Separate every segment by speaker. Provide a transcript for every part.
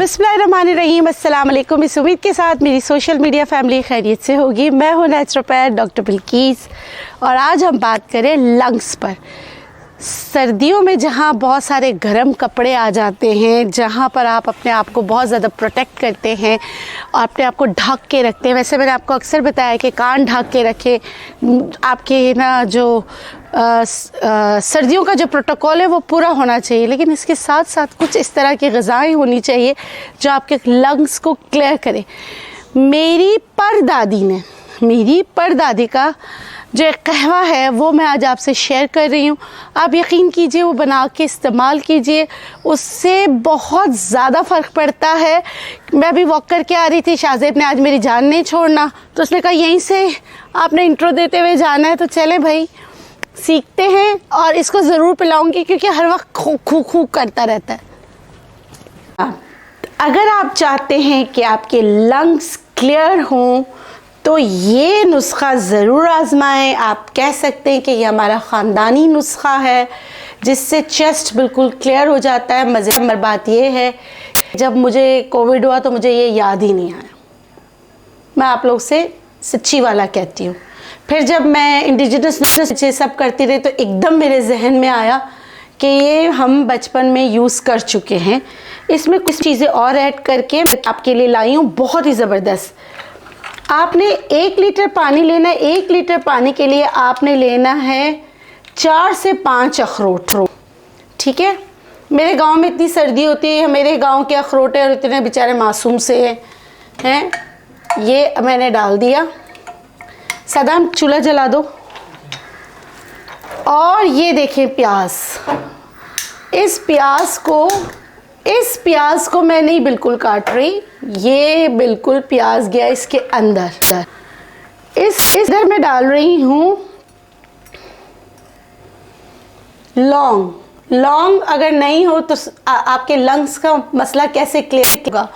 Speaker 1: बिस्मिल्लाहिर्रहमानिर्रहीम, अस्सलाम वालेकुम। इस उम्मीद के साथ मेरी सोशल मीडिया फैमिली खैरियत से होगी। मैं हूँ नेचुरोपैथ डॉक्टर बिल्कीस और आज हम बात करें लंग्स पर। सर्दियों में जहाँ बहुत सारे गर्म कपड़े आ जाते हैं, जहाँ पर आप अपने आप को बहुत ज़्यादा प्रोटेक्ट करते हैं और अपने आप को ढक के रखते हैं। वैसे मैंने आपको अक्सर बताया कि कान ढक के रखें। आपके ना जो सर्दियों का जो प्रोटोकॉल है वो पूरा होना चाहिए, लेकिन इसके साथ साथ कुछ इस तरह की ग़िज़ाएँ होनी चाहिए जो आपके लंग्स को क्लियर करें। मेरी परदादी का जो एक कहवा है वो मैं आज आपसे शेयर कर रही हूँ। आप यकीन कीजिए, वो बना के इस्तेमाल कीजिए, उससे बहुत ज़्यादा फ़र्क पड़ता है। मैं अभी वॉक करके आ रही थी, शाहज़ेब ने आज मेरी जान नहीं छोड़ना, तो उसने कहा यहीं से आपने इंट्रो देते हुए जाना है, तो चलें भाई सीखते हैं। और इसको ज़रूर पिलाऊंगी क्योंकि हर वक्त खू खू करता रहता है। अगर आप चाहते हैं कि आपके लंग्स क्लियर हों तो ये नुस्खा ज़रूर आजमाएं। आप कह सकते हैं कि ये हमारा ख़ानदानी नुस्खा है जिससे चेस्ट बिल्कुल क्लियर हो जाता है। मज़ेदार बात ये है, जब मुझे कोविड हुआ तो मुझे ये याद ही नहीं आया। मैं आप लोग से सच्ची वाला कहती हूँ। फिर जब मैं इंडिजिनस ये सब करती रही तो एकदम मेरे जहन में आया कि ये हम बचपन में यूज़ कर चुके हैं। इसमें कुछ चीज़ें और ऐड करके आपके लिए लाई हूँ, बहुत ही ज़बरदस्त। आपने 1 लीटर पानी लेना है। 1 लीटर पानी के लिए आपने लेना है 4 से 5 अखरोट, ठीक है। मेरे गांव में इतनी सर्दी होती है, मेरे गांव के अखरोट है और इतने बेचारे मासूम से हैं। ये मैंने डाल दिया। सदाम चूल्हा जला दो। और ये देखें प्याज, इस प्याज को मैं नहीं बिल्कुल काट रही, ये बिल्कुल प्याज गया इसके अंदर। इधर मैं डाल रही हूँ लौंग। अगर नहीं हो तो आपके लंग्स का मसला कैसे क्लियर होगा।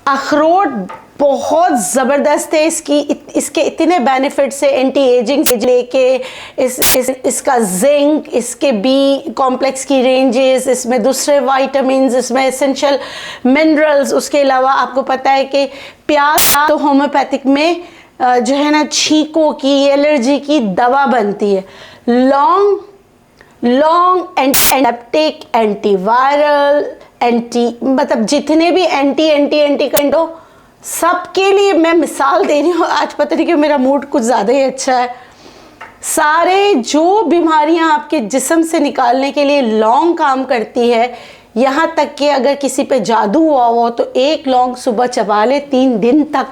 Speaker 1: अखरोट बहुत ज़बरदस्त है, इसके इतने बेनिफिट्स है, एंटी एजिंग से लेके इसका जिंक, इसके बी कॉम्प्लेक्स की रेंजेस, इसमें दूसरे वाइटामिन्स, इसमें एसेंशियल मिनरल्स। उसके अलावा आपको पता है कि प्याज तो होम्योपैथिक में जो है ना छींकों की, एलर्जी की दवा बनती है। लौंग एंटीसेप्टिक, एंटीवायरल, मतलब जितने भी एंटी कंडो सबके लिए मैं मिसाल दे रही हूँ। आज पता नहीं क्यों मेरा मूड कुछ ज़्यादा ही अच्छा है। सारे जो बीमारियाँ आपके जिस्म से निकालने के लिए लौंग काम करती है। यहाँ तक कि अगर किसी पे जादू हुआ हो तो 1 लौंग सुबह चबा ले, 3 दिन तक,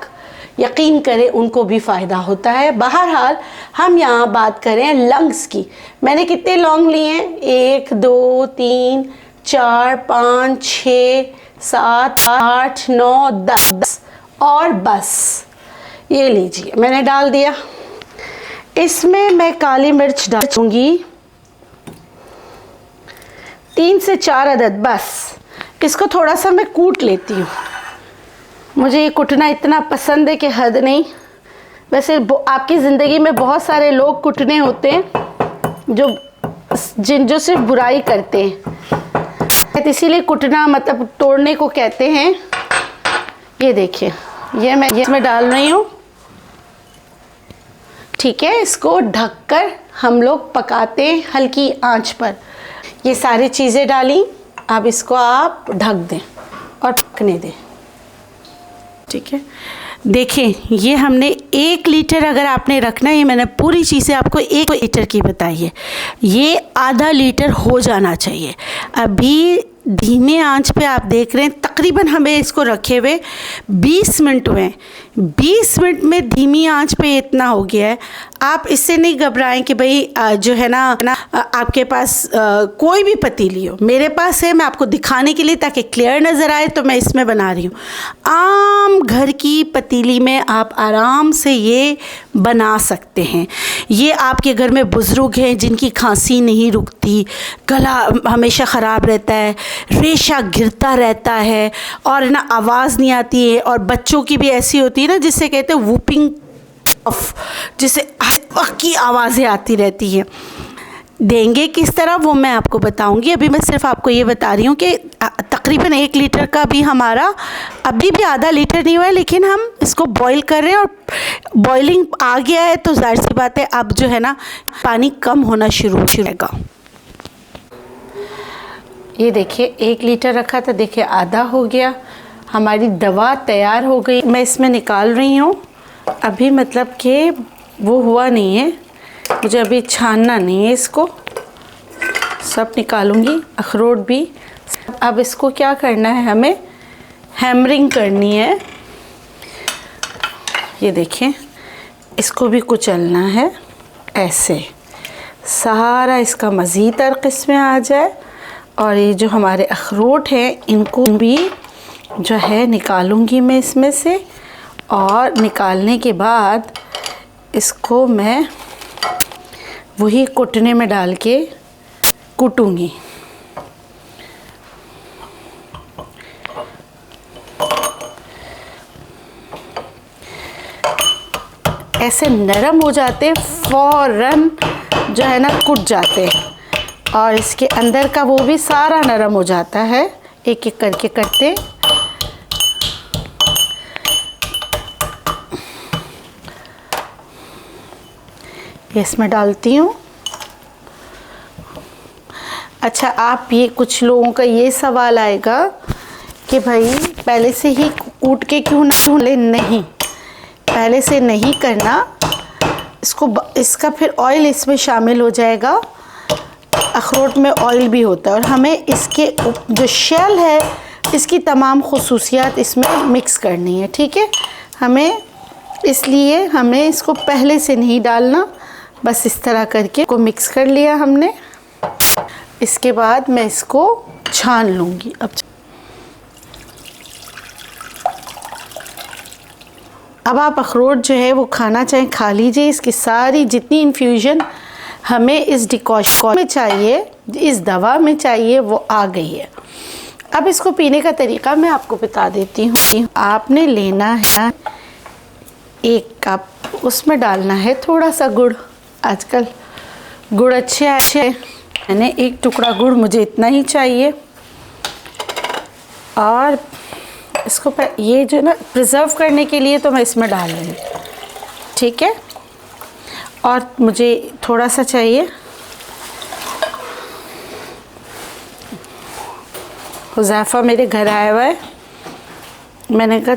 Speaker 1: यकीन करें उनको भी फ़ायदा होता है। बहरहाल हम यहाँ बात करें लंग्स की। मैंने कितने लौंग लिए हैं? 1 2 3 4 5 6 7 8 9 10 और बस ये लीजिए मैंने डाल दिया। इसमें मैं काली मिर्च डालूंगी 3 से 4 अदद। बस इसको थोड़ा सा मैं कूट लेती हूँ। मुझे ये कुटना इतना पसंद है कि हद नहीं। वैसे आपकी ज़िंदगी में बहुत सारे लोग कुटने होते हैं जो सिर्फ बुराई करते हैं, इसीलिए कुटना मतलब तोड़ने को कहते हैं। ये देखिए, ये मैं इसमें डाल रही हूँ, ठीक है। इसको ढककर हम लोग पकाते हैं हल्की आंच पर। ये सारी चीज़ें डाली, अब इसको आप ढक दें और पकने दें, ठीक है। देखें, ये हमने 1 लीटर अगर आपने रखना है, मैंने पूरी चीज़ें आपको 1 लीटर की बताई है, ये आधा लीटर हो जाना चाहिए। अभी धीमे आंच पे आप देख रहे हैं, तकरीबन हमें इसको रखे हुए 20 मिनट हुए। 20 मिनट में धीमी आंच पे इतना हो गया है। आप इससे नहीं घबराएं कि भाई जो है ना आपके पास कोई भी पतीली हो। मेरे पास है, मैं आपको दिखाने के लिए ताकि क्लियर नज़र आए तो मैं इसमें बना रही हूँ। आम घर की पतीली में आप आराम से ये बना सकते हैं। ये आपके घर में बुज़ुर्ग हैं जिनकी खांसी नहीं रुकती, गला हमेशा ख़राब रहता है, रेशा गिरता रहता है और ना आवाज़ नहीं आती है, और बच्चों की भी ऐसी होती है ना जिससे कहते हैं वूपिंग ऑफ, जिससे की आवाज़ें आती रहती हैं। देंगे किस तरह वो मैं आपको बताऊंगी। अभी मैं सिर्फ आपको ये बता रही हूँ कि तकरीबन 1 लीटर का भी हमारा अभी भी आधा लीटर नहीं हुआ है, लेकिन हम इसको बॉईल कर रहे हैं और बॉइलिंग आ गया है तो जाहिर सी बात है अब जो है ना पानी कम होना शुरू होगा। ये देखिए 1 लीटर रखा था, देखिए आधा हो गया, हमारी दवा तैयार हो गई। मैं इसमें निकाल रही हूँ अभी, मतलब कि वो हुआ नहीं है, मुझे अभी छानना नहीं है, इसको सब निकालूंगी, अखरोट भी। अब इसको क्या करना है, हमें हैमरिंग करनी है। ये देखें, इसको भी कुचलना है ऐसे, सारा इसका मज़ीद अर्क इसमें आ जाए। और ये जो हमारे अखरोट हैं इनको भी जो है निकालूंगी मैं इसमें से, और निकालने के बाद इसको मैं वही कुटने में डाल के कूटूंगी। ऐसे नरम हो जाते, फ़ौरन जो है ना कुट जाते, और इसके अंदर का वो भी सारा नरम हो जाता है एक एक करके करते। इसमें डालती हूँ। अच्छा, आप ये कुछ लोगों का ये सवाल आएगा कि भाई पहले से ही कूट के क्यों ना ले, नहीं, पहले से नहीं करना, इसका फिर ऑयल इसमें शामिल हो जाएगा। अखरोट में ऑयल भी होता है और हमें इसके जो शेल है इसकी तमाम खुसूसियात इसमें मिक्स करनी है, ठीक है। हमें इसलिए हमें इसको पहले से नहीं डालना, बस इस तरह करके को मिक्स कर लिया हमने। इसके बाद मैं इसको छान लूँगी। अब आप अखरोट जो है वो खाना चाहें खा लीजिए। इसकी सारी जितनी इन्फ्यूज़न हमें इस डिकॉशन में चाहिए, इस दवा में चाहिए, वो आ गई है। अब इसको पीने का तरीका मैं आपको बता देती हूँ। आपने लेना है 1 कप, उसमें डालना है थोड़ा सा गुड़। आजकल गुड़ अच्छे मैंने 1 टुकड़ा गुड़, मुझे इतना ही चाहिए। और इसको ये जो ना प्रिज़र्व करने के लिए तो मैं इसमें डाल रही हूँ, ठीक है। और मुझे थोड़ा सा चाहिए हुज़ैफ़ा मेरे घर आया हुआ है, मैंने कहा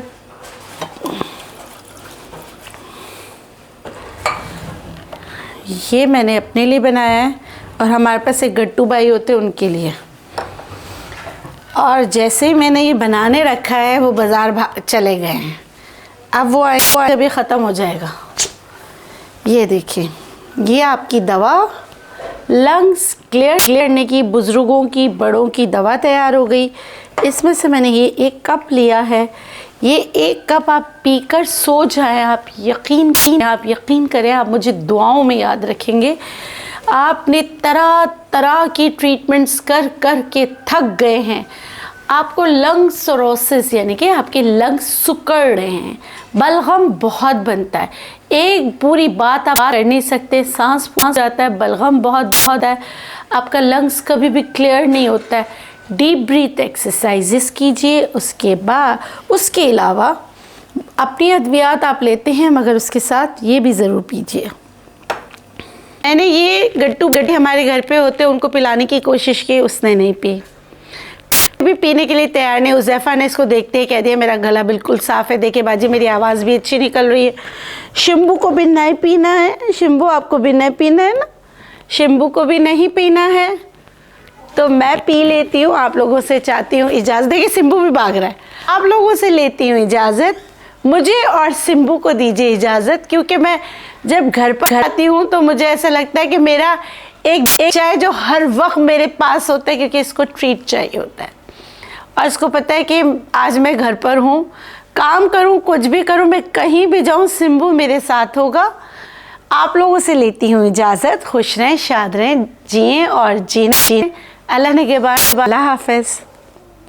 Speaker 1: ये मैंने अपने लिए बनाया है और हमारे पास एक गट्टू भाई होते हैं उनके लिए। और जैसे ही मैंने ये बनाने रखा है वो बाज़ार चले गए हैं, अब वो अभी ख़त्म हो जाएगा। ये देखिए, ये आपकी दवा लंग्स क्लियर करने की, बुज़ुर्गों की, बड़ों की दवा तैयार हो गई। इसमें से मैंने ये 1 कप लिया है। ये 1 कप आप पीकर सो जाएं, आप यकीन करें, आप मुझे दुआओं में याद रखेंगे। आपने तरह तरह की ट्रीटमेंट्स कर के थक गए हैं, आपको लंग सिरोसिस यानी कि आपके लंग्स सुकड़ रहे हैं, बलगम बहुत बनता है, एक पूरी बात आप कर नहीं सकते, सांस फूस जाता है, बलगम बहुत है, आपका लंग्स कभी भी क्लियर नहीं होता है। डीप ब्रीथ एक्सरसाइजेस कीजिए। उसके अलावा अपनी अद्वियात आप लेते हैं, मगर उसके साथ ये भी ज़रूर पीजिए। मैंने ये गट्टू हमारे घर पे होते हैं उनको पिलाने की कोशिश की, उसने नहीं पी, भी पीने के लिए तैयार नहीं। हुज़ैफ़ा ने इसको देखते ही कह दिया मेरा गला बिल्कुल साफ़ है, देखिए बाजी मेरी आवाज़ भी अच्छी निकल रही है। शिम्बू को भी नहीं पीना है, शिम्बू आपको भी नहीं पीना है ना, शिम्बू को भी नहीं पीना है तो मैं पी लेती हूँ। आप लोगों से चाहती हूँ इजाज़त, देखिए सिम्बू भी भाग रहा है। आप लोगों से लेती हूँ इजाज़त, मुझे और सिम्बू को दीजिए इजाज़त, क्योंकि मैं जब घर पर आती हूँ तो मुझे ऐसा लगता है कि मेरा एक चाय जो हर वक्त मेरे पास होता है, क्योंकि इसको ट्रीट चाहिए होता है। और इसको पता है कि आज मैं घर पर हूँ, काम करूँ कुछ भी करूँ, मैं कहीं भी जाऊँ सिम्बू मेरे साथ होगा। आप लोगों से लेती हूँ इजाज़त। खुश रहें, शाद रहें, जिएँ और जीना। अल्लाह ने के बाद अल्लाह हाफ़िज़।